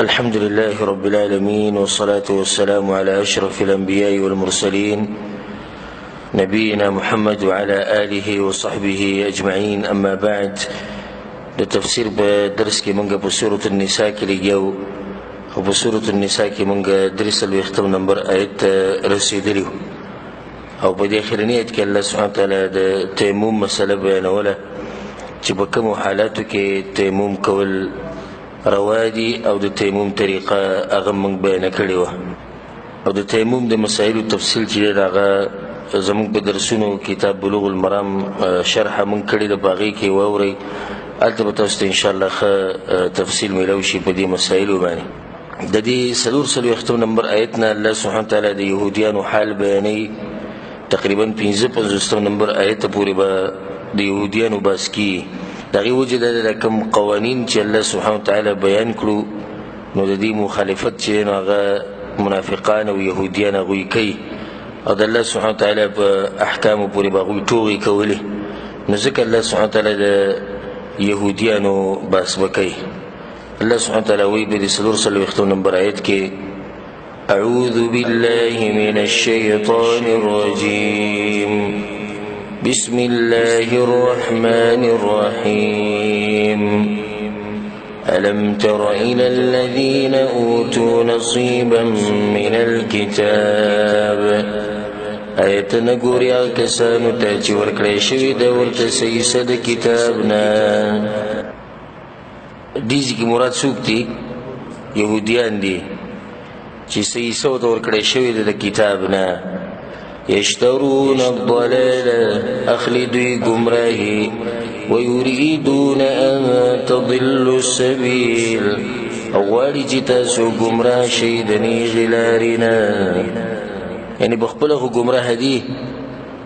الحمد لله رب العالمين والصلاة والسلام على أشرف الأنبياء والمرسلين نبينا محمد وعلى آله وصحبه أجمعين. أما بعد، لتفسير بدرس كي منغا بسورة النساء كي لجاو وبسورة النساء كي منغا درس الوختم نمبر آيات رسيدليو او بدي آخرنية كي الله سبحانه وتعالى تيموم مسألة بيانولا چه بكمو حالاتو كي تيموم كول روادي او د تیموم طریقه هغه موږ بیان کړې وه او د تیموم د مسایلو تفصیل چې دی هغه زموږ په درسونو کتاب بلوغ المرام شرحه موږ کړې ده، په هغې کې واورئ. هلته به تاسو ته انشاءالله ښه تفصیل میلاو شي په دې مسایلو باندې. د دې څلوېښتم نمبر آیت نه الله سبحانه تعالی د یهودیانو حال بیانوي. تقریبا 55 نمبر آیت پورې به د یهودیانو بحث کیږي. دغه وجه د کوم قوانین چې الله سبحانه وتعالی بیان کړو نو د دې مخالفت چې نو هغه منافقان او یهودیان هغوی کوي او د الله سبحانه وتعالی په احکامو پورې به هغوی ټوغې کولې، نو ځکه الله سبحانه وتعالی د یهودیانو بحث به کوي. الله سبحانه وتعالی وایي په دې 43 نمبر آیت کې: اعوذ بالله من الشیطان الرجیم بسم الله الرحمن الرحيم ألم تر إلى الذين أوتوا نصيبا من الكتاب آیتنا گوریا کسانو تا چی ورکڑی شوی دا ورطا سیسا دا کتابنا. دیزی کی مراد سوک تی یهودیان دی چی سیسا دا ورکڑی شوی دا کتابنا. يشترون الضلال أخلدوا گمراهی ويريدون أن تضلوا السبيل أولي جتاسو گمراه شیدنی غلارنا. یعنی بخپله خو گمراه دی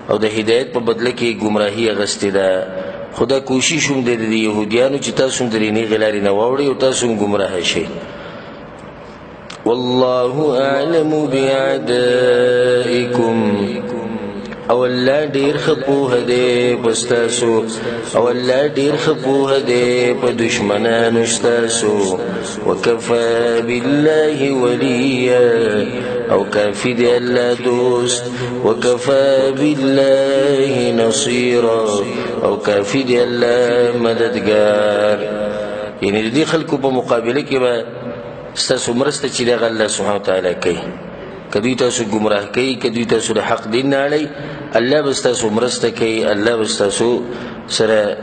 او د هدایت په بدله کې گمراهی اغستی ده، خدا کوشش هم دی د یهودیانو چې تاسو هم درینې غلارې نه واوړئ او تاسو هم گمراه شئ. والله اعلم باعدائكم او الله ډیر خپوه دی پستاسو او الله ډیر خپوه دی په دشمنانو استاسو. وکفى بالله وليا او کافی دی الله دوست. وکفى بالله نصيرا او کافی دی الله مددگار. یعنی دې خلکو په مقابله کې به ستاسو مرسته چې دغه الله سبحانه وتعالی کوي. که دوی تاسو گمراه کوي، که دوی تاسو د حق دین نه اړوي، الله به ستاسو مرسته کوي، الله به ستاسو سره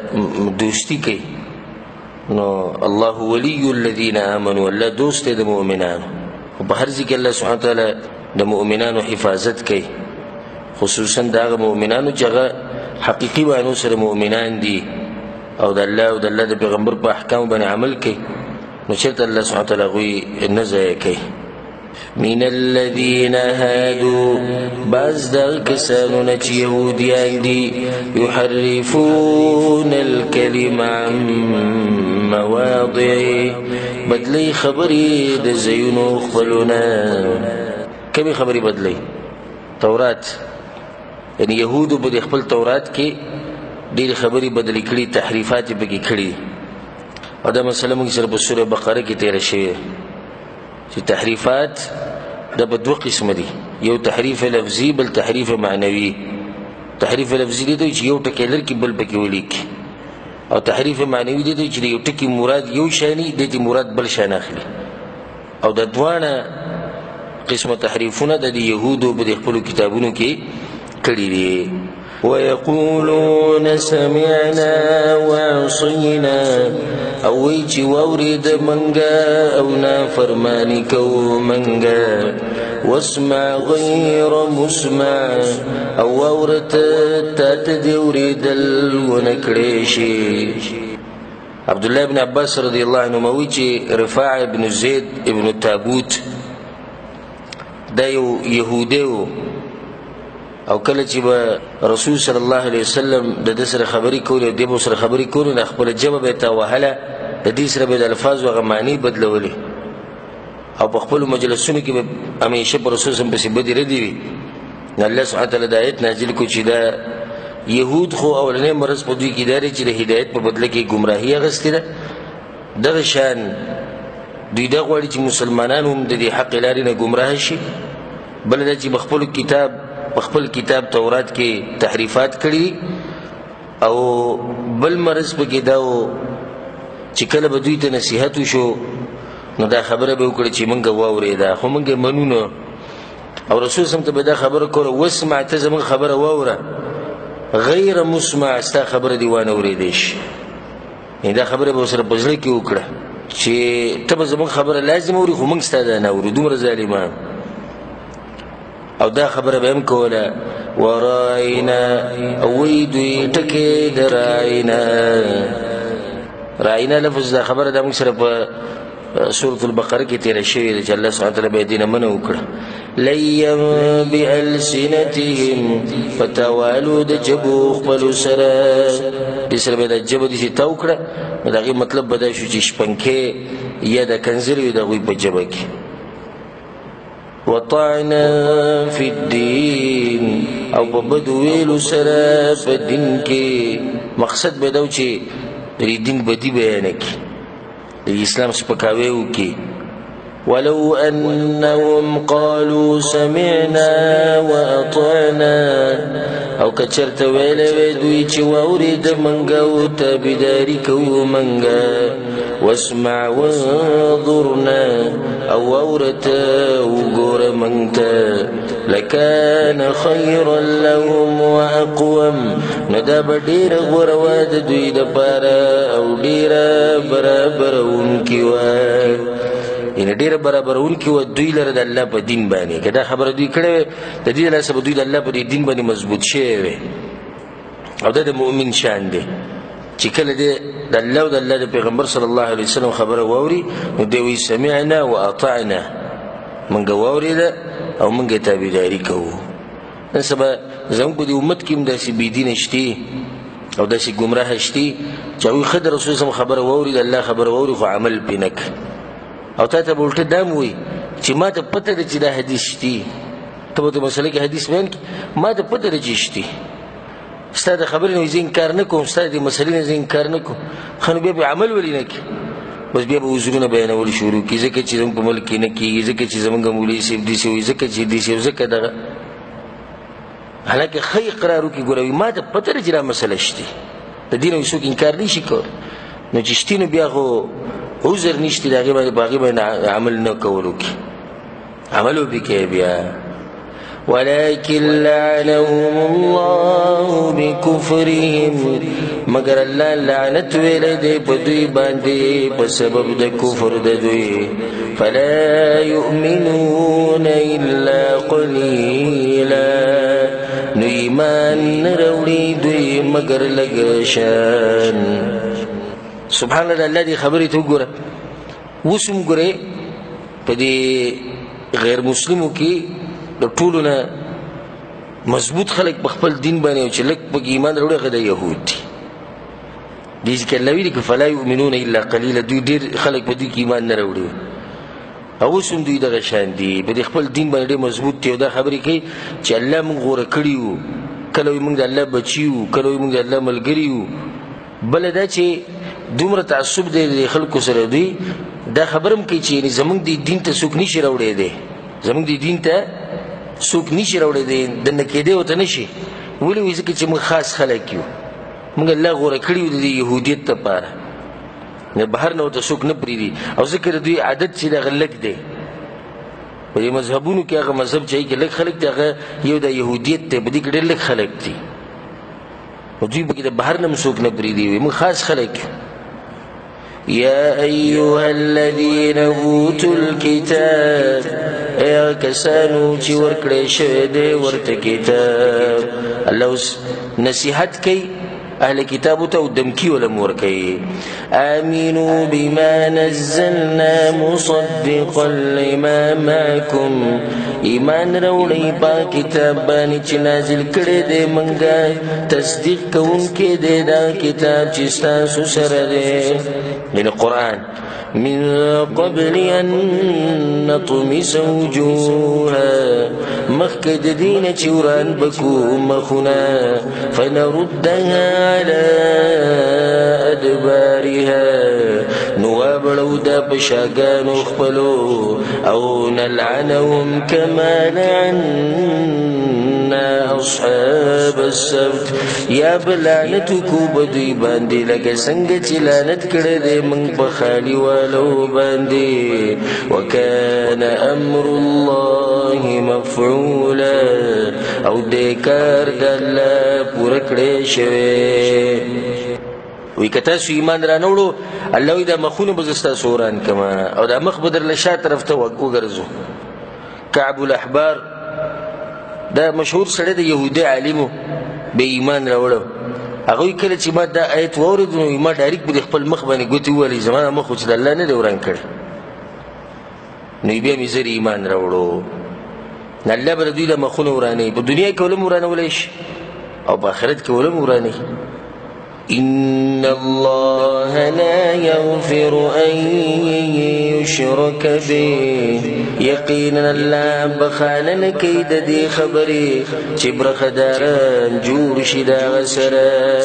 دوستي کوي. نو الله ولی الذین آمنوا، الله دوست دی د مؤمنانو. خو په هر ځای کې الله سبحانه وتعالی د مؤمنانو حفاظت کوي، خصوصا د هغه مؤمنانو چې هغه حقیقي معنو سره مؤمنان دي او د الله او د الله د پیغمبر په احکامو باندې عمل کوي، نو چرته الله سبحانه وتعالی هغوی نه ضایع کوي. من الذين هادوا، بعض دغه کسانو نه چې یهودیان دي، یحرفون الکلم عن مواضعه، بدلی خبرې د ځایونو خپلونه. کومې خبرې بدلی؟ تورات، یعنی یهودو په خپل تورات کې ډېرې خبرې بدلې کړي، تحریفات یې پکې کړي. او دا مسله موږ سره په سوره بقره کې تیره شوې چې تحریفات دا په دوه قسمه دي، یو تحریف لفظي بل تحریف معنوي. تحریف لفظي دی چې یو ټکی لرکي بل پکې ولیکي، او تحریف معنوي دی چې یو ټکی مراد یو شانی دی چې مراد بل شان اخلي. او د دواړه قسمه تحریفونه د یهودو په خپلو کتابونو کې کړي دي. ويقولون سمعنا وعصينا، او وی چې واورید منګه او نافرمانی کو منګه. واسمع غیر مسمع، او واورت تات دی اوریدل ونکړې شي. عبد الله بن عباس رضی الله عنه وی چې رفاع ابن زید ابن تابوت دا یو یهودی و، او کله چې به رسول صلی الله علیه وسلم د دې سره خبرې کولې، د دې سره خبرې کولې، نه خپل جبه به تا وهله، د دې سره به د الفاظ او معنی بدلولې، او په خپل مجلسونو کې به همیشه پر رسول صلی الله علیه وسلم بدی ردی وي. الله سبحانه وتعالی د آیت نازل کو چې دا یهود خو اولنې مرز په دوی کې داري چې د هدایت په بدله کې گمراهي اغستې ده. دغه شان دوی دا غواړي چې مسلمانان هم د دې حق لارې نه ګمراه شي. بل دا چې بخپل کتاب تورات کې تحریفات کړي، او بل مرض پکې دا و چې کله به دوی ته نصیحت وشو نو دا خبره به وکړي چې مونږ واورېده خو مونږ منو نه، او رسول سم ته به دا خبره کوله واسمع ته زمونږ خبره واوره غیر مسمع ستا خبره دې وانه اورېدی شي. یعنې دا خبره به ورسره په زړه کې وکړه چې ته به زمونږ خبره لازم اوري خو مونږ ستا دا نه اورو، دومره ظالمان. او دا خبره به هم کوله وراینا، او وی دوی ټکې د راینا لفظ دا خبره دا موږ سره په سورة البقره کې تیره شوې ده چې الله سبحانه وتعالی به دې نه منع وکړه. لیا بألسنتهم، په تاوالو د جبو خپلو سره، دې سره به دا جبه داسې تاو کړه نو د هغې مطلب به دا شو چې شپنکې یا د کنځرې وي د هغوی په جبه کې. وطعنا فی الدین، او په بدو ویلو سره په دین کې، مقصد به دا و چې د دین بدي بیانه کړي، د اسلام سپکاوی وکړي. ولو انهم قالوا سمعنا واطعنا، او که چرته ویلی وی دوی چې واورېده منګه او تابعداري کوو منګه، واسمع وانظرنا، او واورته وګوره منګ ته، لکان خیرا لهم واقوم، نو دا به ډېره غوره وه د دوی دپاره او ډېره برابرونکې وه، یعنې ډېره برابرونکې وه دوی لره د الله په دین باندې. که دا خبره دوی کړې وې د دې له لاسه به دوی د الله په دې دین باندې مضبوط شوی وې. او دا د مؤمن شان دی چې کله دی د الله او د الله د پیغمبر صلی الله علیه وسلم خبره واوري نو دی وایي سمعنا واطعنا، موږ واورېده او موږ یې تابعداري کوو. نن سبا زموږ په دې امت کې هم داسې بېدینه شتي او داسې ګمراه شتي چې هغوی ښه د رسول صلی خبره واوري، د الله خبره واوري خو عمل پرې نه کوي. او تا ته به الټه دا هم وایي چې ما ته پته ده چې دا حدیث شتي، ته به ته مسله کې حدیث بیان کړي، ما ته پته ده چې شتي، ستا د خبرې نه زه انکار نه کوم، ستا د مسلې نه زه انکار نه کوم، ښه نو بیا به عمل ولې نه کوي؟ بس بیا به عذرونه بیانول شروع کړي، ځکه چې زموږ په ملک کې نه کېږي، ځکه چې زموږ مولوي صاحب داسې وایي، ځکه چې داسې وایي، ځکه دغه. حالانکه ښه اقرار وکړي ګوره وایي ما ته پته ده چې دا مسله شتي، د دې نه څوک انکار نه شي کولی. نو چې شتي نو بیا خو عذر نشته د هغې باندې، په هغې باندې عمل نه کولو کې عمل وبې کوي بیا. ولكن لعنهم الله بكفرهم، مگر الله لعنت ویلی دی په دوی باندې په سبب د کفر د دوی. فلا يؤمنون الا قليلا، نو ایمان نه راوړي دوی مگر لږ شان. سبحان الله، الله دې خبرې ته وګوره. اوس هم ګورې په دې غیر مسلمو کې د ټولو نه مضبوط خلک په خپل دین باندې او چې لږ پکې ایمان راوړي هغه د یهود دي. دې ځکه الله ویلي که فلا یؤمنون الا قلیلا، دوی ډېر خلک په دوی کې ایمان نه راوړي، او اوس هم دوی دغه شان دي په دې خپل دین باندې ډېر مضبوط دي او دا خبرې کوي چې الله موږ غوره کړي وو، کله وایي موږ د الله بچي وو، کله وایي موږ د الله ملګري وو. بله دا چې دومره تعصب دی د خلکو سره، دوی دا خبره هم کوي چې زموږ د دین ته څوک نشي راوړی، زموږ د دین ته څوک نشي راوړی دی، دننه کېدی ورته نشي. ولې وایي ځکه چې موږ خاص خلک یو، موږ الله غوره کړي وو د یهودیت لپاره، بهر نه ورته څوک نه پرېږدي. او ځکه د دوی عادت چې دغه لږ دی په دې مذهبونو کې، هغه مذهب چې کې لږ خلک دی هغه یو د یهودیت دی، په دې کې ډېر لږ خلک دي، او دوی پکې د بهر نه هم څوک نه پرېږدي، موږ خاص خلک یو. يا أيها الذين أوتوا الكتاب، اے کسانو چې ورکړی شوی دی ورته کتاب. الله نصیحت کوي اهل کتابو ته او دمکي ولم ورکوي. آمنوا بما نزلنا مصدقا لما معكم، ایمان راوړئ په کتاب باندې چې نازل کړی دی موږ، تصدیق کوونکی دی دا کتاب چې ستاسو سره دی، یعنې قرآن. من قبل ان نطمس وجوها، مخکې د دې نه چې وران بکو مخونه، فنردها على ادبارها، نو واړو د کا پشاگانو خپلو او نلعنهم کما لعنا اصحاب السبت یا بلعنتو کو بدوی باندی لگا سنگ چی لعنت کرده من بخالی والو باندی وکان امر الله مفعولا او دیکار دالله پورکڑے شوے وی که تاسو ایمان را نوړو الله وی دا مخونه به زه ستاسو وران کما او دا مخ به درله شا طرف ته وګرځو کعب الاحبار دا مشهور سړی د یهودي عالمو به ایمان راوړو هغوی کله چې ما دا آیت واورېد نو ما ډایرکټ به د خپل مخ باندې ګوتې ووهلې زما مخ خو چې د الله نه دی وران کړی نو بیا مې زر ایمان راوړو الله به د دوی له مخونه ورانوي په دنیا کې ولم ورانولی شي او په آخرت کې ولم ورانوي إن الله لا يغفر أن يشرك به يقينا الله بخانا كيد دي خبري چبر خداران جور شدا غسرا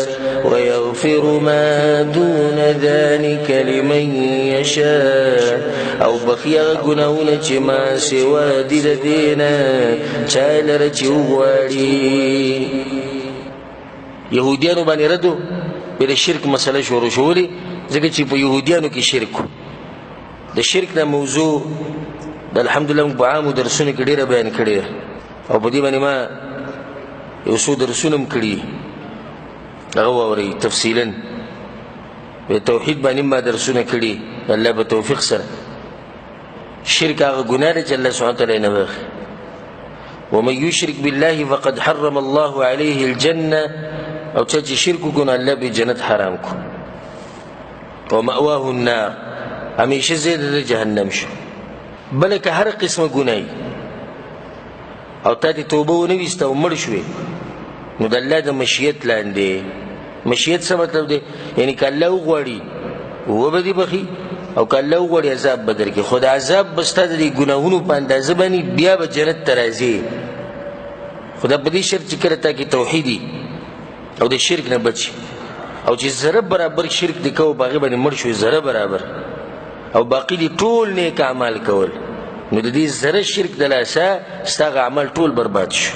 ويغفر ما دون ذلك لمن يشاء او بخيا گناهونه چې ما سوا دي د دینه چاله رچوغواړي يهوديانو باندې ردو به شرک مسله شروع شولې ځکه چې په يهوديانو کې شرک د شرک د موضوع د الحمدلله په عامو درسونه کې ډیره بیان کړي او په دې باندې ما یو څو درسونه هم کړي هغه واورئ تفصیلا په توحید باندې ما درسونه کړي الله په توفیق سره شرک هغه ګناه ده چې الله سبحانه وتعالی نه بخښي ومن يشرك بالله فقد حرم الله عليه الجنه او چې شرک وکړي الله به جنت حرام کو او مأواه النار همیشه زید د جهنم شو بلکې هر قسمه ګناي او ته توبه ونه وسته او مړ شوې نو د الله د مشیت لاندې مشیت څه مطلب دی یعنی ک الله وغواړي و به دې بخي او ک الله وغواړي عذاب بدر کې خود عذاب بسته د ګناهونو په اندازه باندې بیا به جنت ترازی خدا په دې شرط چې کړه تا کې توحیدی او د شرک نه بچي او چې ذره برابر شرک دی کو باغی باندې مړ شوی ذره برابر او باقی دی ټول نیک اعمال کول نو د دې ذره شرک د لاسه ستغه عمل ټول برباد شو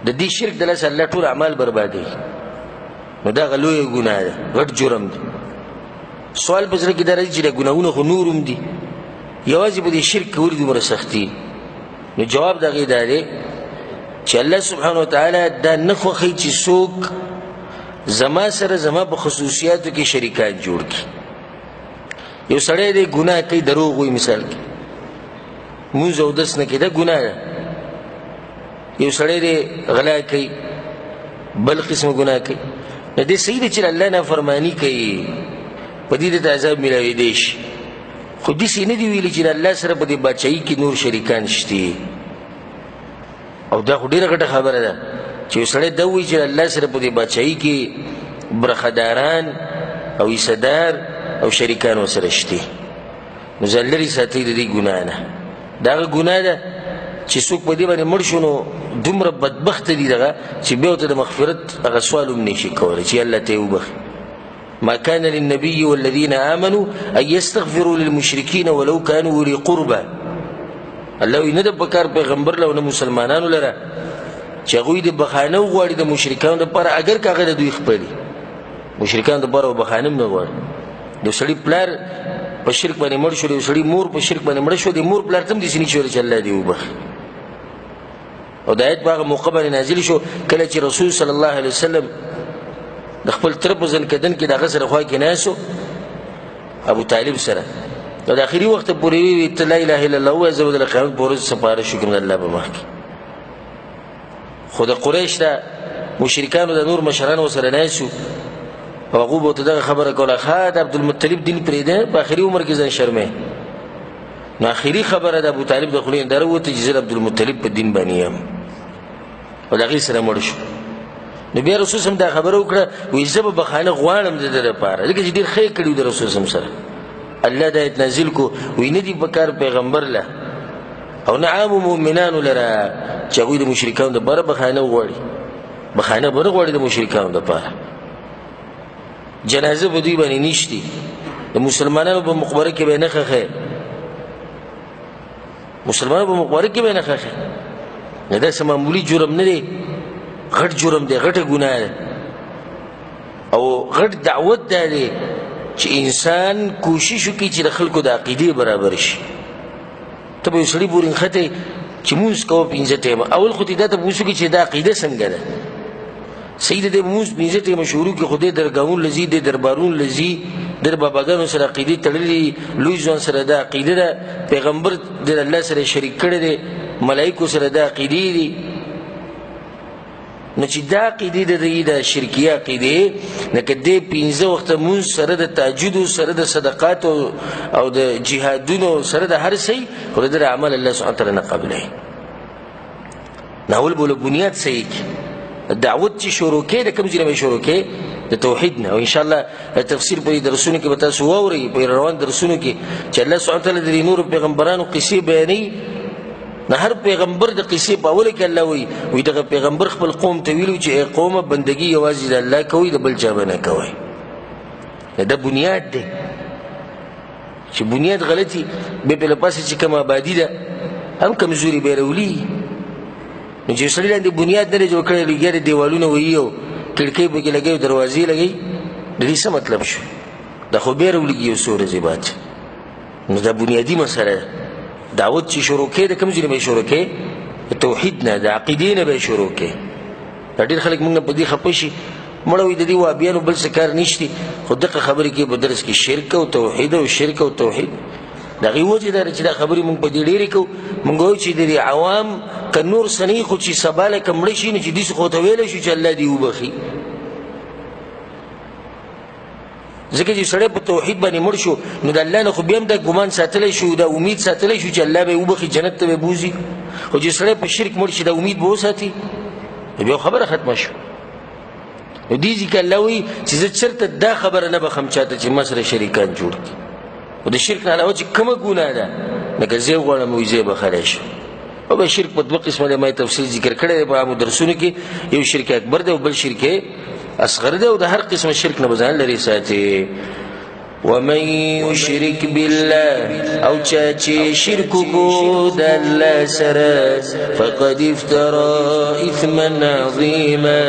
د دې شرک د لاسه الله ټول اعمال بربادي نو دا غلوی ګناه ده غټ جرم دی سوال بزره کې درځي چې ګناونه خو نورم دي یوازې په دې شرک کول دي مر سختي نو جواب دغه دی چې الله سبحانه وتعالى دا نخوخي چې څوک زما سره زما په خصوصیاتو کې شریکان جوړ کړي یو سړی دی ګناه کوي دروغ وي مثال کې مونږ او داس نه کې دا ګناه ده یو سړی دی غلا کوي بل قسم ګناه کوي نو دې صحیح دی چې الله نه فرمانی کوي په دې د عذاب ملوي دی شي خو دې سینې دی ویلي چې الله سره په دې بچای کې نور شریکان شته او دا خو ډیره غټه خبره ده چې سړی دا وایي چې الله سره په دې بچای کې برخداران او ایصدار او شریکان سره شته نو ځلري ساتي د دې ګناه نه دا ګناه ده چې څوک په دې باندې مړ شونو دومره بدبخت دي دغه چې بیا ته د مغفرت هغه سوال هم نشي کولای چې الله ته وبخي ما كان للنبي والذين آمنوا أن يستغفروا للمشركين ولو كانوا أولي قربى الله یې نه د بکار پیغمبر له نه مسلمانانو لره چې هغوی د بخانه وغواړي د مشرکانو لپاره اگر کاغه د دوی خپلي مشرکان د بارو بخانه نه غواړي د سړي پلار په شرک باندې مړ شو د سړي مور په شرک باندې مړ شو د مور پلار تم دي سني شو چې الله دی وبخي او د آیت باغ موقع باندې نازل شو کله چې رسول صلی الله علیه وسلم د خپل تر په ځل کدن کې د غسر خوا کې ناسو ابو طالب سره د اخري وخت پورې وی ته لا اله الا الله او زبد القیامت پورې سپارښت کوم الله به مخکي خود قریش ته مشرکانو د نور مشرانو سره ناسو هغه بو ته دغه خبره کوله خاد عبد المطلب دین پرې ده په اخري عمر کې ځان شرمه نو اخري خبره د ابو طالب د خلین دروته چې عبد المطلب په دین باندې یم او دغه سره مړ شو نو بیا رسول سم دا خبره وکړه وې زب بخانه غواړم د دې لپاره لکه چې ډیر خیر کړیو د رسول سم سره الله دا نازل کو وې نه دی بکار پیغمبر له او نعام مؤمنان لره چې هغه د مشرکانو د بره بخانه وغواړي بخانه بره غواړي د مشرکانو لپاره جنازه په دوی باندې نشتی د مسلمانانو په مقبره کې به نه خخه مسلمانانو په مقبره کې به نه خخه نه دا سم معمولی جرم نه دی غټ جرم دی غټه ګناه ده او غټ دعوت دی چې انسان کوشش وکړي چې د خلکو د عقیدې برابر شي ته به یو سړي پورې نښتې چې مونځ کوه 5 ټیمه اول خو دې دا ته پوښتنه وکړي چې دا عقیده څنګه ده صحیح ده مونځ 5 ټیمه شروع کړي خو دې درګاهونو لځي دې دربارونو لځي در باباګانو سره عقیدې تړلې لوی ځوان سره دا عقیده ده پیغمبر د الله سره شریک کړی دی ملایکو سره دا عقیدې دي نو چې دا عقیدې د شرکیه عقیدې لکه دې 15 وخته مونځ سره د تهجد سره د صدقات او د جهادونو سره د هر شي خو د عمل الله سبحانه وتعالى نه قبلې ناول بوله بنیاد صحیح دعوت چې شروع کې د کوم ځای نه شروع کې د توحید نه او ان شاء الله تفسیر په درسونو کې به تاسو واورئ په روان درسونو کې چې الله سبحانه وتعالى د نور پیغمبرانو قصې بیانوي نه هر پیغمبر د قصې په اوله کې الله وی دغه پیغمبر خپل قوم ته ویلو چې ای قومه بندگی یوازې د الله کوي د بل چا نه کوي دا بنیاد دی چې بنیاد غلطي به په لپاسه چې کوم آبادی ده هم کمزوري بیرولي نو چې سړی لاندې بنیاد نه جوړ کړی لګي دیوالونه ویو کړکۍ به کې لګي دروازې لګي د دې څه مطلب شو دا خو بیرولي یو سورې زیبات نو دا بنیادی مسله دعوت چې شروع کې د کوم ځای نه شروع کې توحید نه د عقیدې نه به شروع کې ډېر خلک موږ په دې خپه شي مړوي د دې وابیانو بل څه کار نشته خو دغه خبرې کې به درس کې شرک او توحید او شرک او توحید دغه وجه دا چې دا خبرې موږ په دې ډېرې کو موږ وایو چې د عوام ک نور سنی خو چې سباله کمړ شي نه چې دې خو ته ویل شي چې الله دې وبخي ځکه چې سړی په توحید باندې مړ شو نو د الله نه خو بیا هم دا ګمان ساتلی شو دا امید ساتلی شو چې الله به یې وبخي جنت ته به بوځي خو چې سړی په شرک مړ شي دا امید به وساتي بیا خبره ختمه شو نو دې ځکه الله وایي چې زه چېرته دا خبره نه بخم چاته چې ما سره شریکان جوړ کړي او د شرک نه علاوه چې کومه ګناه ده لکه زه یې غواړم وایي زه یې بخلی شم او به شرک په 2 قسمه دی ما یې تفصیل ذکر کړی دی په عامو درسونو کې یو شرک اکبر دی او بل شرک اصغر ده او د هر قسم شرک نه بځان لري ساتي ومن يشرك بالله او چاچی شرک کو د الله سره فقد افترى اثما عظيما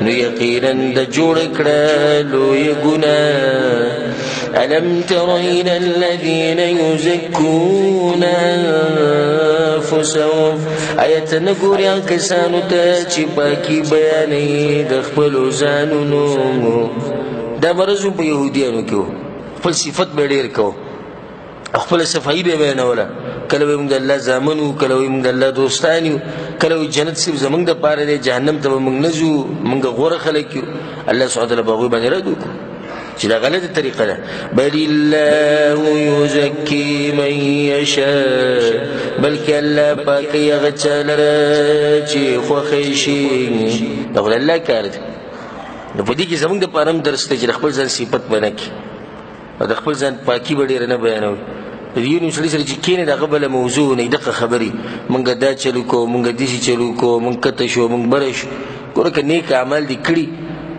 نو یقینا د جوړ کړلو یې ګناه ألم تر إلى الذين يزكون أنفسهم آیت نګوري کسانو ته چې پاکي بیانې د خپل ځانونو دا مرزو په يهوديانو کې خپل صفت به ډېر کو خپل صفائی به بیانوله کله موږ د الله زامنو کله موږ د الله دوستان یو کله جنت سیب زمونږ د پاره دی جهنم ته موږ نه ځو موږ غوره خلک یو الله سبحانه وتعالى به باندې رد وکړو چې دا غلطه طریقه ده بل الله یزکی من یشاء بلکې الله پاک هغه چا لره چې خوښ شي دا الله کار دی نو په دې کې زمونږ د پاره هم درس دی چې خپل ځان صفت بنه کړي او د خپل ځان پاکي به ډېره نه بیانوي د یو نیم سړي سره چې کښېنې د هغه بله موضوع نه دغه خبرې موږ دا چلو کوو موږ داسې چلو کوو موږ کته شو موږ بره شو ګوره که نیک اعمال دې کړي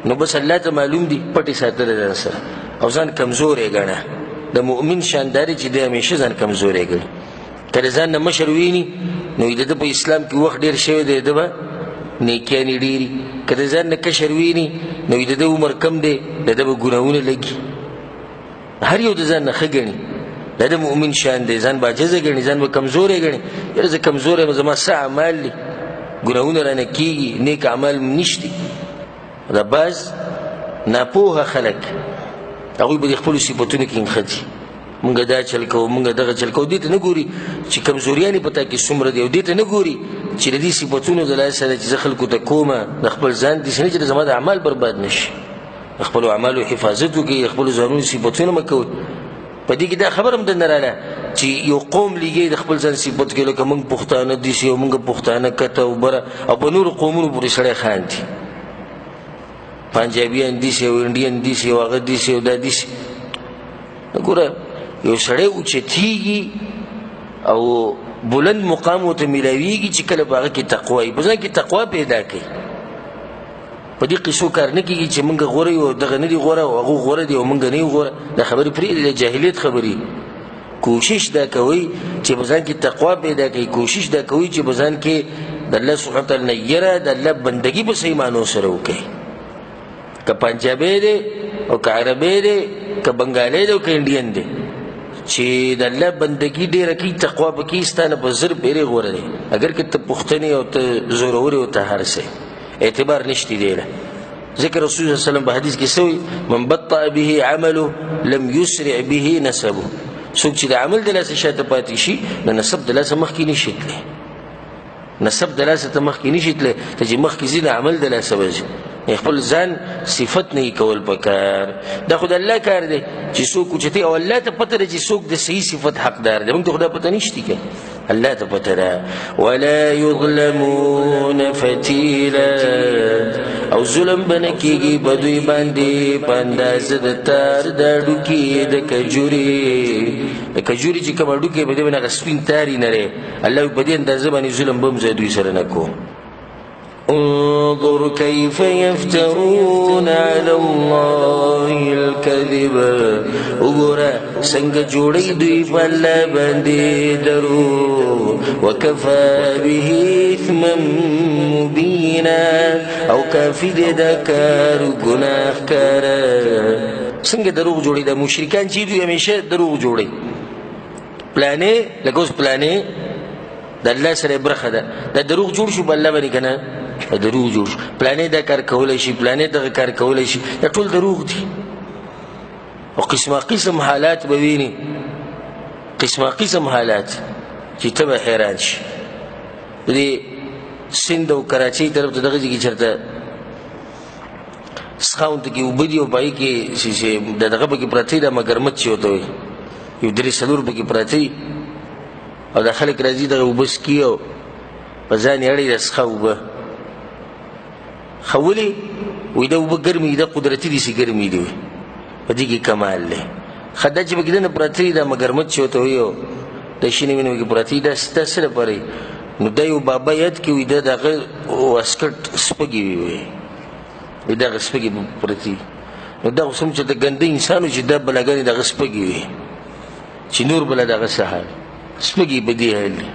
نو بس الله ته معلوم دي پټې ساتل ځان سره او ځان کمزوری ګڼه د مؤمن شان دا دی چې دی همیشه ځان کمزوری ګڼي که د ځان نه مشر ویني نو د ده په اسلام کې وخت ډېر شوی دی د به نیکیانې ډېري که د ځان نه کشر ویني نو د ده عمر کم دی د ده به ګناهونه لګي هر یو د ځان نه ښه ګڼي دا د مؤمن شان دی ځان به عاجزه ګڼي ځان به کمزوری ګڼي یاره زه کمزوری یم زما څه اعمال دي ګناهونه رانه کېږي نیک اعمال نشته دا بعض ناپوهه خلک هغوی به د خپلو صفتونو کې نښتي مونږ دا چل کوو مونږ دغه چل کوو دې ته نه ګوري چې کمزوریانې په تا کې څومره دي او دې ته نه ګوري چې د دې صفتونو د لاسه ده چې زه خلکو ته کومه د خپل ځان داسې نه چې زما د اعمال برباد نه شي د خپلو اعمالو حفاظت وکړي د خپلو ځانونو صفتونه مه کوئ په دې کې دا خبره هم دننه راله چې یو قوم لګي د خپل ځان صفت کې لکه موږ پښتانه داسې او موږ پښتانه کته او بره او په نورو قومونو پورې سړی خاندي پنجابیان داسې او انډین داسې او هغه داسې او دا داسې ګوره یو سړی اوچتېږي او بلند مقام ورته میلاویږي چې کله په هغه کې تقوا وي په ځان کې تقوا پیدا کوي په دې قصو کار نه کېږي چې موږ غوره یو دغه نه دي غوره او هغه غوره دي او موږ نه یو غوره. دا خبرې پرېږدئ، د جاهلیت خبرې. کوشش دا کوئ چې په ځان کې تقوا پیدا کړئ. کوشش دا کوئ چې په ځان کې د الله سبحانه وتعالی نه یره د الله بندګي په صحیح معنو سره وکړئ. که پنجابی دی او که عربی دی که بنګالی دی او که انډین دی، چې د الله بندګي ډېره کوي، تقوا پکې ستا نه په زر پیرې غوره دی. اگر که ته پښتنې او ته زورور او ته هر څه اعتبار نشتی دی له. ذکر رسول صلی الله علیه وسلم په حدیث کې سوی من بطأ به عمله لم يسرع به نسبه. څوک چې د عمل د لاسه شاته پاتې شي نو نسب د لاسه مخکې نشي تللی. نسب د لاسه ته مخکې نشي تللی، ته چې مخکې ځي د عمل د لاسه به ځي. خپل ځان صفت نه کول پکار. دا خو د الله کار دی چې څوک اوچتي او الله ته پته ده چې څوک د صحیح صفت حقدار دی. موږ ته خو دا پته نشته که الله ته پته ده. ولا یظلمون فتیلا، او ظلم به نه کېږي په دوی باندې په اندازه د تار د هډوکي د کجورې. د کجورې چې کوم هډوکی په دې باندې هغه سپین تار یې نری، الله په دې اندازه باندې ظلم به هم زه دوی سره نه کوم. انظر كيف يفترون على الله الكذب، وګوره څنګه جوړي دوی په الله باندې درو. وكفى به اثما مبينا، او کافي دې دا کار ګناه کار. څنګه دروغ جوړي؟ د مشرکان چې دوی همیشه دروغ جوړي. پلانې لکه اوس پلانې د الله سره برخه ده، دا دروغ جوړ شو په الله باندې که نه دروغ جوړ شو. پلانې دا کار کولی شي، پلانې دغه کار کولی شي، دا ټول دروغ دي. او قسمه قسم حالات به ویني، قسمه قسم حالات چې ته به حیران شي. د دې سند او کراچۍ طرف ته دغه ځای کې چېرته سخاونته کې اوبه دي او په هغې کې دغه پکې پراته دا مګرمچ چې ورته وایي، یو درې څلور پکې پراته او دا خلک راځي دغه اوبه څکي او په ځان یې اړوي د څښه اوبه. خولې وایي دا اوبه ګرمې دي، دا قدرتي دي چې ګرمې دي، په دې کې کمال دی. ښه دا چې پکې دننه پراته دي دا مګرمچ چې ورته وایي او دا شینې وینې پکې پراته دي، دا ستا څه لپاره وي؟ نو دا یو بابا یاد کړي وایي دا د هغه واسکټ سپږې وي، وایي دغه سپږې پرتې دي. نو دا خو سم چې د ګنده انسان و چې دا بلاګانې دغه سپږې وي چې نور بله دغه څه حال سپږې په دې حال دي.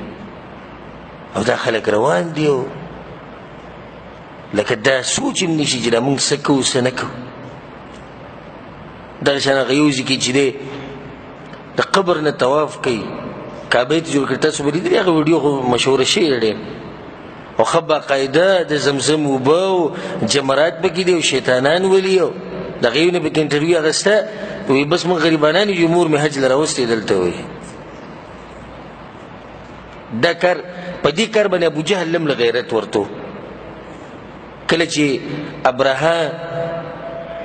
او دا خلک روان دي او لکه دا سوچ هم نشي چې دا مونږ څه کوو څه نه کوو. دغه شان هغه یو ځای کې چې دی د قبر نه طواف کوي، کعبې ته جوړ کړي. تاسو به لیدلي هغه ویډیو خو مشهوره شوې ډېر. او ښه باقاعده د زمزم اوبه او جمرات پکې دي او شیطانان ولي او د هغې نه پکې انټرویو اخیسته. وایي بس موږ غریبانان یو، مور مې حج له راوستې دلته. وایي دا کار په دې کار باندې ابوجهل هم له غیرت ورته. کله چې ابرهه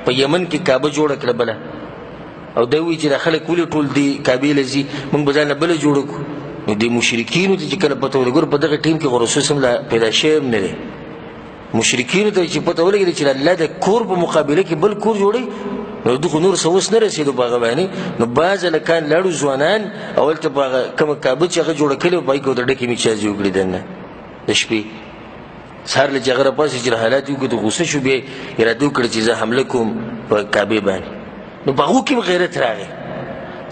په یمن کې کعبه جوړه کړه بله، او دا وایي چې دا خلک ولې ټول دې کعبې له ځي، موږ به ځان له بله جوړه کړو. نو دې مشرکینو ته چې کله پته ولګي، ګوره په دغه ټیم کې خو رسول صلی الله علیه وسلم پیدا شوی هم نه دی. مشرکینو ته چې پته ولګېده چې الله د کور په مقابله کې بل کور جوړوي، نو دوی خو نور څه اوس نه رسېدو په هغه باندې. نو بعض هلکان لاړو ځوانان او هلته په هغه کومه کعبه چې هغه جوړه کړې وه په هغې کې ورته ډکې میچازې وکړي دننه د شپې. سهار له چې هغه راپاڅېد چې حالات یې وکړو ته غوسه شو، بیا اراده وکړه چې زه حمله کوم په کعبې باندې. نو په هغو کې هم غیرت راغی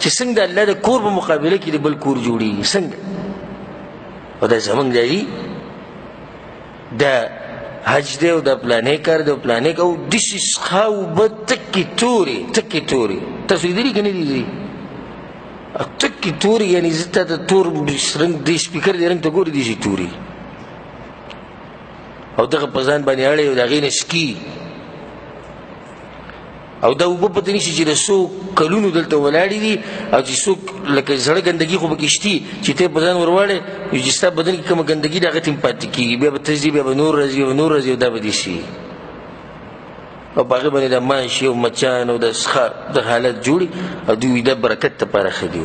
چې څنګه د الله د کور په مقابله کې د بل کور جوړېږي څنګه. او دا زمونږ دی دا حج دی او دا پلانې کار دی او پلانې او داسې څښا اوبه تکې تورې تکې تورې. تاسو لیدلي که نه لیدلي؟ تکې تورې یعنې زه تا ته تور رنګ د سپیکر دې رنګ ته ګورې داسې تورې او دغه په ځان باندې اړوي او د هغې نه څکي. او دا اوبه پته نشي چې د څو کلونو دلته ولاړې دي او چې څوک لکه زړه ګندګي خو پکې شتي چې ته په ځان ورواړې چې ستا بدن کې کومه ګندګي ده هغه ته هم پاتې کېږي، بیا به ته ځي، بیا به نور راځي، بیا به نور راځي او دا به دې شي. او په هغې باندې د ماشي او مچان او د څښا د حالت جوړي. او دوی دا برکت دپاره ښه دي،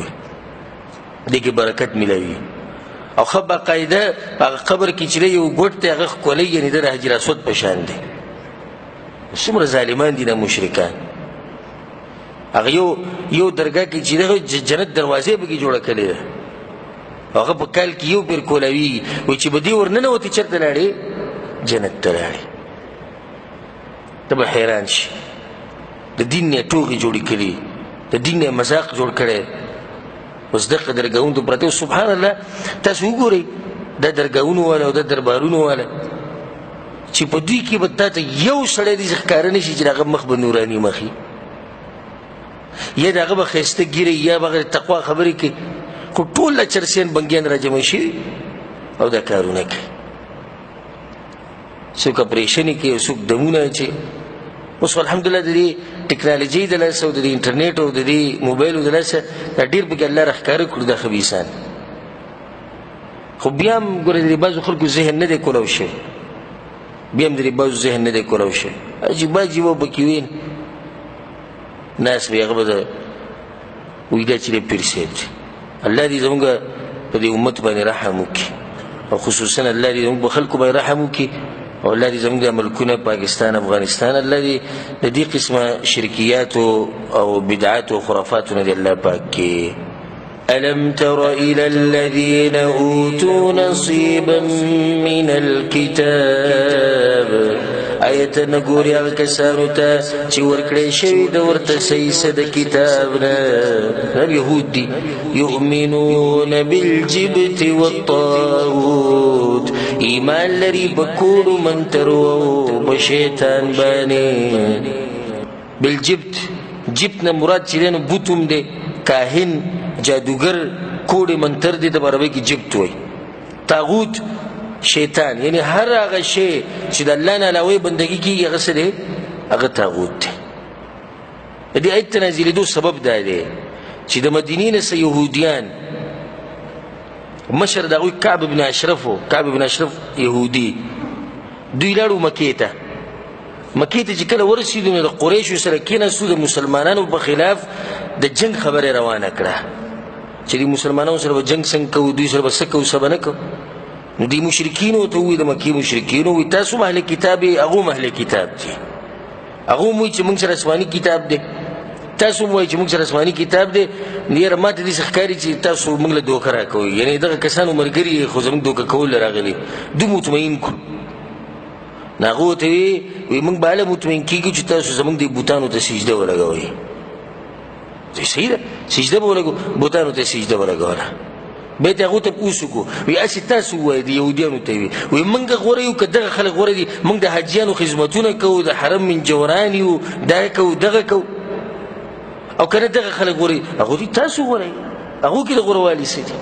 دې کې برکت میلاوي. او ښه باقاعده په هغه قبر کې چې یو ګوټ دی هغه ښکلی، یعنې د حجر اسود په شان دی. څومره ظالمان دي دا مشرکان. هغه یو درګاه کې چې دغه جنت دروازې پکې جوړه کړې ده، هغه په کال کې یو پیر کولاوي وایي چې به دې ورننوتې چېرته لاړې؟ جنت ته لاړې. ته به حیران شي د دین نه ټوغې جوړې کړي د دین نه مذاق جوړ کړی اوس دغه درګاوونو پرته سبحان الله تاسو وګورئ دا درګاوونو والا او دا دربارونو والا چې په دوی کې به تاته یو سړی دې ښکاره نه شي چې د هغه مخ به نوراني مخي یا د هغه به ښایسته ګیرې یا به هغه تقوا خبرې کوي خو ټول چرسیان بنګیان را جمع شوي او دا کارونه کوي څوک اپریشنې کوي څوک دمونه اچوي اوس الحمدلله د دې ټکنالوژۍ د لاسه او د دې انټرنیټ او د دې موبایلو د لاسه دا ډېر پکې الله راښکاره کړو دا خبیثان خو بیا هم ګوره د دې بعضو خلکو ذهن نه دی کولو شوی بیا هم د دې بعضو ذهن نه دی کولو شوی عجیبه عجیبه پکې وي ناس به هغه به د وایي دا چې دی پیر صاحب دی الله دې زموږ په دې امت باندې رحم وکړي او خصوصا الله دې زموږ په خلکو باندې رحم وکړي او الله دې زموږ د ملکونه پاکستان افغانستان الله دې د دې قسمه شرکیاتو او بدعاتو او خرافاتو نه دې الله پاک کړي ألم تر إلى الذين أوتوا نصيبا من الكتاب آیت نګوري هغه کسانو ته چې ورکړی شوي د ورته صحیح د کتاب نه یهود دي یؤمنون بالجبت والطاغوت ایمان لري په کوډو منترو او په شیطان باندې بالجبت جبت نه مراد چې دی نو بوت هم دی کاهن جادوګر کوډې منتر دی د عربۍ کې جبت وایي طاغوت شیطان یعنی هر هغه شی چې د الله نه علاوه بندګي کیږي هغه څه دی هغه طاغوت دی د دې آیت نازلېدو سبب دا دی چې د مدینې نه څه یهودیان مشر د هغوی کعب بن اشرف و کعب بن اشرف یهودي دوی لاړو مکې ته مکې ته چې کله ورسېدو نو د قریشو سره کېناستو د مسلمانانو په خلاف د جنګ خبره روانه کړه چې د مسلمانانو سره به جنګ څنګه کوو دوی سره به څه کوو څه به نه کوو نو دې مشرکینو ته ووایي د مکې مشرکینو وایي تاسو هم اهل کتاب یې هغه هم اهل کتاب دي هغه هم وایي چې موږ سره آسماني کتاب دی تاسو هم وایي چې موږ سره آسماني کتاب دی یاره ما ته داسې ښکاري چې تاسو موږ له دوکه راکوئ یعنې دغه کسانو ملګري خو زموږ دوکه کولو راغلي دوی مطمئن کړو نو هغه ورته وایي موږ به هله مطمئن کېږو چې تاسو زموږ دې بوتانو ته سجده ولګوئ صحیح ده سجده به ولګو بوتانو ته سجده ولګوله بیا ته هغو ته اوس وکړو وایي هسې تاسو ووایه د یهودیانو ته وي وایي موږ غوره یو که دغه خلک غوره دي موږ د حاجیانو خدمتونه کوو د حرم منجوران یو دا کوو دغه کوو او که نه دغه خلک غوره دي هغو دي تاسو غوره یې هغو کې د غوروالي څه دي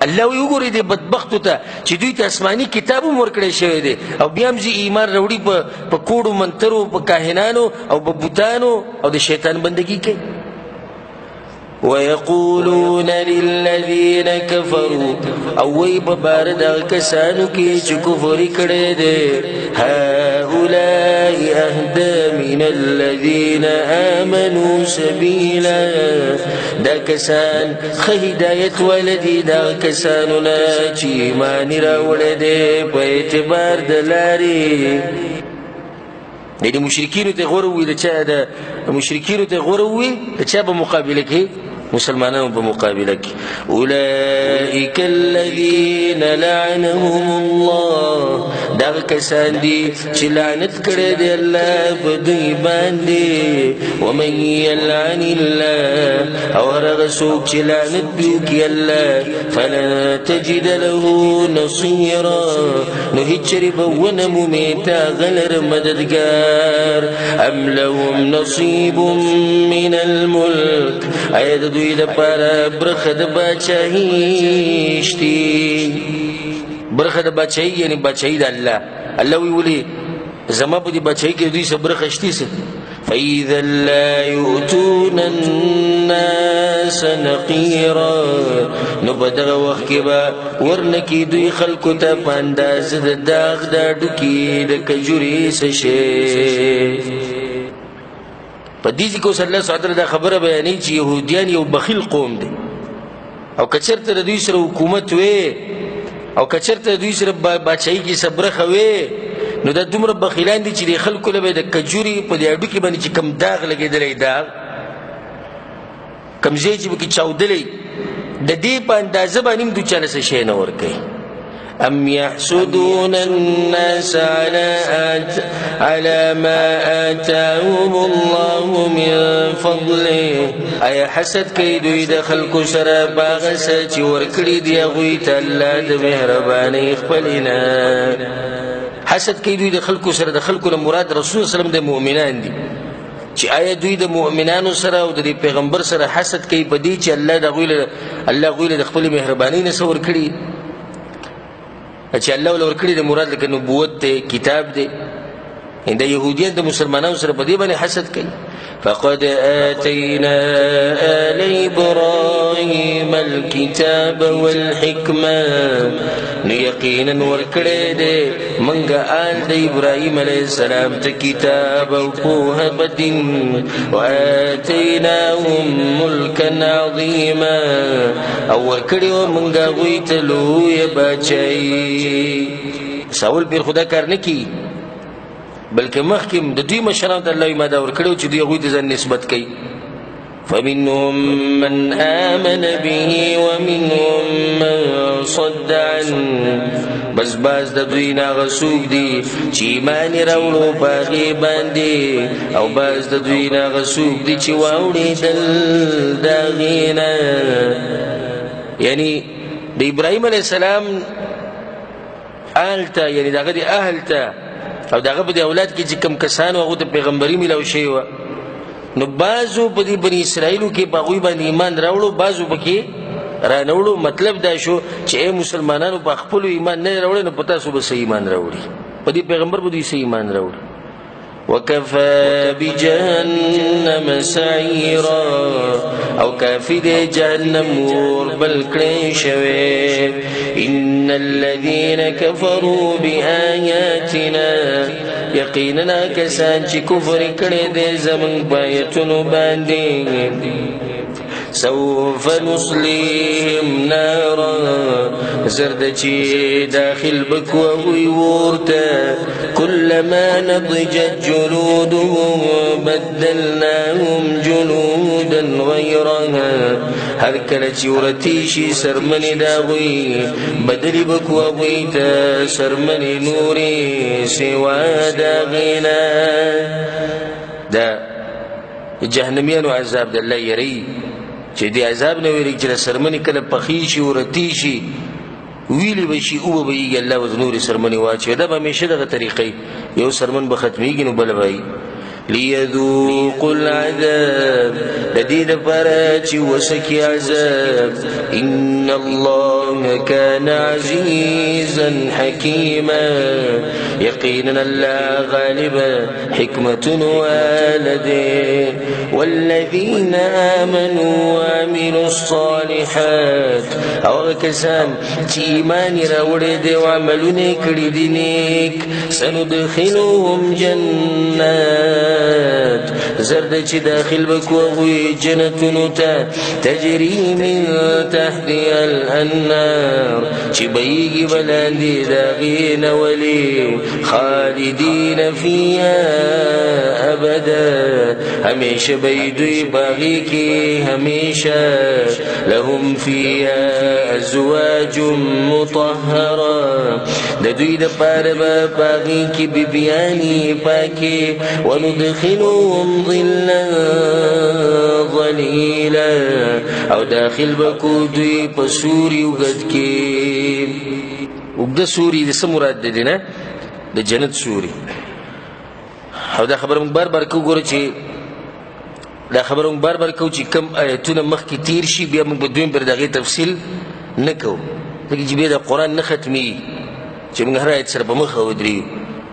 الله وی وګورئ دې بدبختو ته چې دوی ته آسماني کتاب هم ورکړی شوی دی او بیا هم ایمان راوړي په کوډو منترو په کاهنانو او په بوتانو او د شیطان بندګي کوي ويقولون للذين كفروا او وی ببار دا کسانو کی چې کفر کړي دي هؤلاء اهدى من الذين امنوا سبيلا دا کسان هدایت ولدي دا کسانو نه چې ایمان راوړي دي په اعتبار د لارې د مشرکینو ته غوره وي د چا د مشرکینو ته غوره وي د چا په مقابله کې مسلمانانو په مقابله کې اولئک الذین لعنهم الله دا کسان دي چې لعنت کړی دی الله په دوی باندې ومن یلعن الله او هغه څوک چې لعنت وکړي الله فلن تجد له نصیرا نو هیڅ چېرې به ونه مومې تا غلر مددګار ام لهم نصیب من الملک آیا د دوی دپاره برخه د باچاهي شتي برخه د باچاهي یعنې باچاهي د الله الله وی ولې زما په دې باچاهي کې دوی څه برخه شتي څه فإذا لا يؤتون الناس نقيرا نو په دغه وخت کې به ورنکي دوی خلکو ته په اندازه د داغ د ډوکي د کجورې څه شی په دې کې اوس الله سبحانه وتعالی دا خبره بیانوي چې یهودیان یو بخیل قوم دی او که چېرته د دوی سره حکومت وې او که چېرته د دوی سره باچاهي کې څه برخه وې نو دا دومره بخیلان دي چې د خلکو له به د کجوري په دې هډوکي باندې چې کم داغ لګېدلی داغ کم ځای چې پکې چاودلی د دې په اندازه باندې هم دوی چاله څه شی نه ورکوي أم يحسدون الناس على ما آتاهم الله من فضله آیا حسد کوي دوی د خلکو سره باغ څه چې ورکړي دی هغوی ته الله د مهربانۍ خپلنا حسد کوي دوی د خلکو سره د خلکو نه مراد رسول صلی الله علیه وسلم د مؤمنان دي چې آیا دوی د مؤمنانو سره او د پیغمبر سره حسد کوي په دې چې الله غویله د خپل مهربانۍ نه څه ورکړي چې الله ول ورکړي د مراد لکه نبوت ته کتاب دی د يهوديان د مسلمانانو سره په دې باندې حسد کوي فقد آتينا آل إبراهيم الكتاب والحكمة يقينا ورکړي دي منګه آل د ابراهيم عليه السلام ته کتاب او په بدین وآتيناهم ملكا عظيما او ورکړي منګه غوي ته لوی بچي ساول پیر خدا کار نه کی بلکې مخکم د دوی مشران ته الله ما دا ورکړو چې دوی غوي ته ځان نسبت کوي فمنهم من آمن به ومنهم من صد عنه بس باز د دوی نه غسوک دي چې ایمان راوړو باغی باندې او باز د دوی نه غسوک دي چې واوړي دل داغینا یعنی د ابراهیم علیه السلام آلته یعنی دغه د اهلته او دغه په اولاد کې چې کم کسان هغه ته پیغمبري ملو شي و نو بازو په دې بنی اسرائیلو کې باغوي باندې ایمان راوړو بازو پکې رانوړو مطلب دا شو چې مسلمانانو په خپل ایمان نه راوړل نو پتا سو به صحیح ایمان راوړي په دې پیغمبر په دې صحیح ایمان راوړي وكفى بجهنم سعيرا او كافي دي جهنم ور بل کړي شوی ان الذين كفروا بآياتنا يقينا كسان چې کفر کړي دي زمون بایتونو باندې سوف نصليهم نارا زردچی داخل بکووی ورته كلما نضجت جلودهم بدلناهم جلودا غيرها هر کله چې ورتی شي سرمنی داوی بدلی بکووی ته سرمنی نوري سوا داغینا دا جهنميان عذاب د الله یری چې دی عذاب نه ویری چې سرمنی کله پخې شي ورتی شي ویلی بشي او به الله وزنور سرمنی واچي دا به همیشه دغه طریقې یو سرمن به ختميږي نو بل وای ليذوقوا العذاب لديد فراتي وسكي عذاب إن الله كان عزيزا حكيما يقينا لا غالب حكمة والده والذين آمنوا وعملوا الصالحات او كسان تيمان راورد وعملوا كردينيك سندخلهم جنات زرد چې داخل بکوغوی جنتونو ته تجری من تحتها الانهار چې بیږي بلاندې داغین ولی خالدین فيها ابدا همیشه بیدوی باغی کی همیشه لهم فيها ازواج مطهره د دوی د پاره باغی کی بیبیانی پاکی وندخلهم ظلا ظليلا او داخل بکو دوی په سوري وګد کې وګد سوري د سمورات دي نه د جنت سوري او دا خبر موږ بار کو ګور چې دا خبر موږ بار کو چې کم آیتونه مخ کې تیر شي بیا موږ بدویم پر دغه تفصیل نکو دغه چې بیا د قران نه ختمي چې موږ هر آیت سره په مخ ودري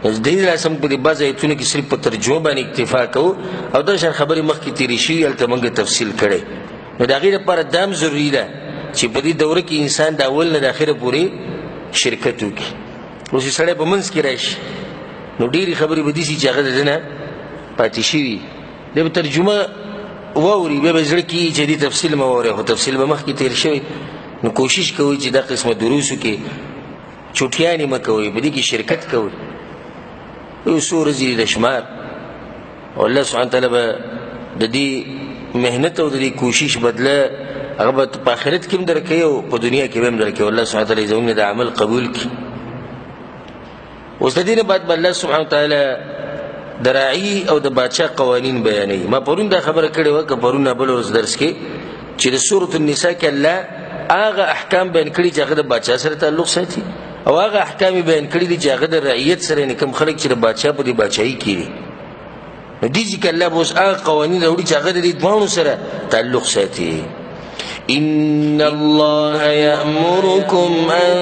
دې لاسم په دې بعض ایتونه کې صرف په ترجمه باندې اکتفا کوو او دا شان خبرې مخکې تیری شي البته موږ تفصیل کړي نو دا غیر لپاره دام ضروری ده چې په دې دوره کې انسان د اول نه د اخره پورې شرکت وکړي اوس سړی په منځ کې راشي نو ډېری خبرې به دي چې هغه نه پاتې شي د ترجمه ووري به زړه کې چې دې تفصیل ما وره او تفصیل به مخکې تیر شوی نو کوشش کوي چې دا قسمه دروسو کې چټیانی مکوي په دې کې شرکت کوي یو سور زیری د شمار او الله سبحانه تعالی به د دې مهنت او د دې کوشش بدله هغه په آخرت کې هم درکوي او په دنیا کې هم درکوي. الله سبحانه وتعالی زموږ د عمل قبول کړي. اوس د دې نه بعد به الله سبحانه وتعالی د راعي او د باچا قوانین بیانوي. ما پرون دا خبره کړې وه که پرون نه بل ورځ درس کې چې د سورة النساء کې الله هغه احکام بیان کړي چې هغه د باچا سره تعلق ساتي او هغه احکام بیان کړي دي چې هغه د رعیت سره، یعنې کوم خلک چې د باچا په دې باچایي کې دي، نو دې ځکه الله به اوس هغه قوانین راوړي چې هغه د دې دواړو سره تعلق ساتي. إن الله يأمركم أن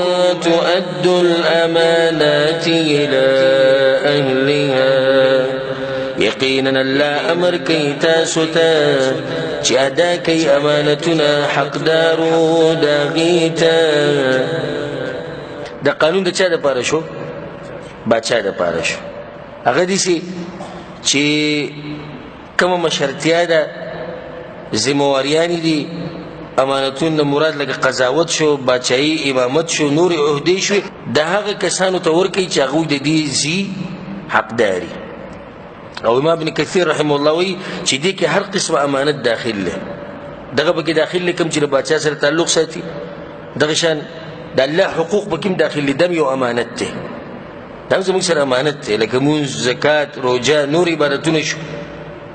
تؤدوا الأمانات إلى أهلها. یقینا الله امر کوي تاسو ته چې ادا کوي امانتونه حقدارو د هغې ته. دا قانون د چا دپاره شو؟ باچا دپاره شو. هغه داسې چې کومه مشرتیا ده، ذمواریانې دي، امانتونه مراد لکه قضاوت شو، باچایي، امامت شو، نور عهدې شوې، د هغه کسانو ته ورکوي چې هغوی د دې ذي حقداري. او امام ابن کثیر رحمه الله وی چې دې کې هر قسم امانت داخل له دغه به کې داخل له کوم چې د باچا سره تعلق ساتي، دغه شان د الله حقوق به کوم داخل له دم یو امانت دی، دا زموږ سره امانت دی، لکه مونځ، زکات، روژه، نور عبادتونه شو.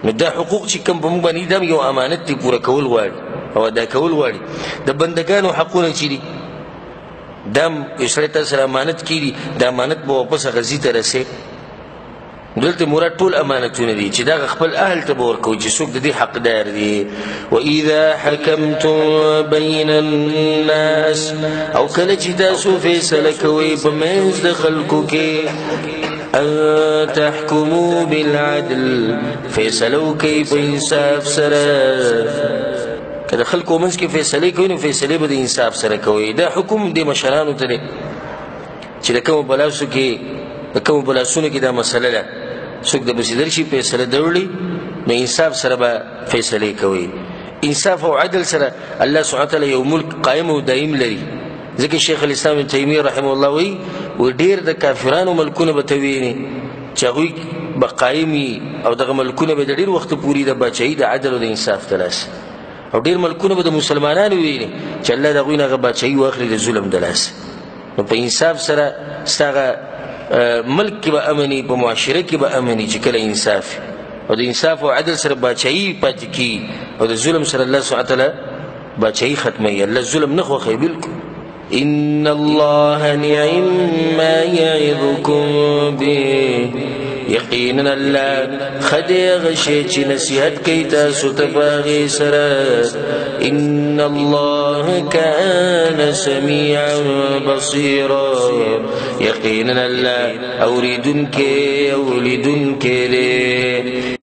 نو دا حقوق چې کوم په موږ باندې دم یو امانت دی، پوره کول غواړي او ادا کول غواړي. د بندګانو حقونه چې دي دم یو سړی تا سره امانت کړي، د امانت به واپس غزي ته رسې. دلته مراد ټول امانتونه دي چې دا خپل اهل ته به ورکوي چې څوک د دې حقدار دي. وإذا حكمتم بين الناس، او کله چې تاسو فیصله کوئ په منځ د خلکو کې، ان تحكموا بالعدل، فیصله وکئ په انصاف سره. که د خلکو منځ کې فیصلې کوئ نو فیصلې به د انصاف سره کوئ. دا حکم د مشرانو ته دی چې د کومو بلاسو کې د کومو بلاسونو کې دا مسله ده، څوک د بسیدر شي فیصله دوړي نو انصاف سره به فیصلې کوي. انصاف او عدل سره الله سبحانه وتعالی یو ملک قائم او دائم لري. ځکه شیخ الاسلام ابن تیمیه رحمه الله وی ډېر د کافرانو ملکونه به ته ویني چې هغوی به قایم وي او دغه ملکونه به د ډېر وخت پورې د باچایي، د عدل او د انصاف د لاسه، او ډېر ملکونه به د مسلمانانو ویني چې الله د هغوی نه هغه باچایي واخلي د ظلم د لاسه. نو په انصاف سره ستا ملک کې به امني، په معاشره کې به امني چې کله انصاف او د انصاف او عدل سره باچایي پاتې کېږي او د ظلم سره الله سبحانه وتعالی باچایي ختموي. الله ظلم نه خوښوي بالکل. إن الله نعم ما يعظكم به، یقینا الله خدای غشي چې نصیحت کوي تاسو ته په هغې سره. إن الله كان سميعا بصيرا، یقینا الله اوریدونکی او لیدونکی دی.